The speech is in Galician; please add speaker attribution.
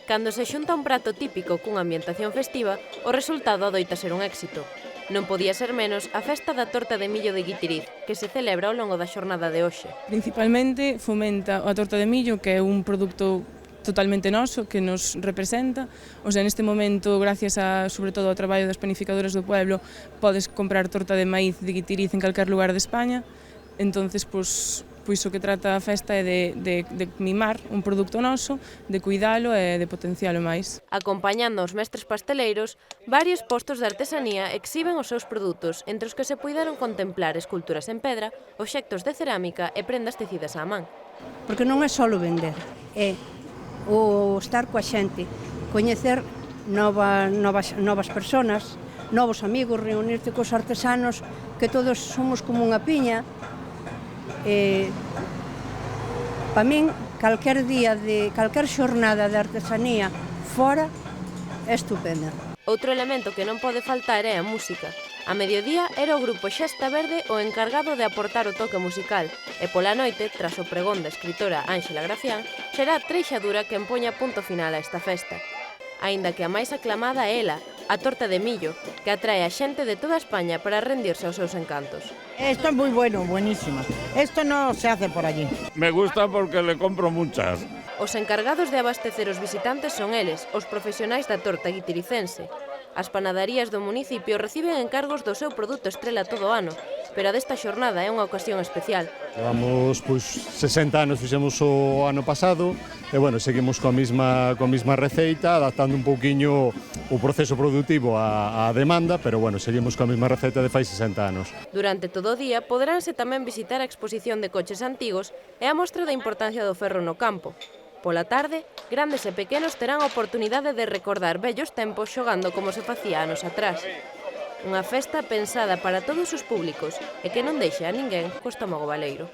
Speaker 1: Cando se xunta un prato típico cunha ambientación festiva, o resultado adoita ser un éxito. Non podía ser menos a festa da torta de millo de Guitiriz, que se celebra ao longo da xornada de hoxe.
Speaker 2: Principalmente fomenta a torta de millo, que é un produto totalmente noso, que nos representa. O sea, neste momento, gracias sobre todo ao traballo das panificadoras do pueblo, podes comprar torta de maíz de Guitiriz en calquer lugar de España. Entonces, pois o que trata a festa é de mimar un produto noso, de cuidalo e de potencialo máis.
Speaker 1: Acompañando os mestres pasteleiros, varios postos de artesanía exhiben os seus produtos, entre os que se puideron contemplar esculturas en pedra, obxectos de cerámica e prendas tecidas á man.
Speaker 3: Porque non é só vender, é o estar coa xente, coñecer novas persoas, novos amigos, reunirte cos artesanos, que todos somos como unha piña. Para min, calquer xornada de artesanía fora é estupenda.
Speaker 1: Outro elemento que non pode faltar é a música. A mediodía era o grupo Xesta Verde o encargado de aportar o toque musical e pola noite, tras o pregón da escritora Ánxela Gracián, será Treixadura quen poña punto final a esta festa. Aínda que a máis aclamada é ela, a torta de millo, que atrae a xente de toda España para rendirse aos seus encantos.
Speaker 4: Esto es muy bueno, buenísima. Esto no se hace por allí.
Speaker 5: Me gusta porque le compro muchas.
Speaker 1: Os encargados de abastecer os visitantes son eles, os profesionais da torta guitiricense. As panadarías do municipio reciben encargos do seu produto estrela todo o ano, pero a desta xornada é unha ocasión especial.
Speaker 6: Levamos 60 anos, fixemos o ano pasado, e bueno, seguimos coa mesma receita, adaptando un pouquiño o proceso productivo á demanda, pero bueno, seguimos coa mesma receita de fai 60 anos.
Speaker 1: Durante todo o día poderánse tamén visitar a exposición de coches antigos e a mostra da importancia do ferro no campo. Pola tarde, grandes e pequenos terán a oportunidade de recordar vellos tempos xogando como se facía anos atrás. Unha festa pensada para todos os públicos e que non deixa a ninguén co estómago baleiro.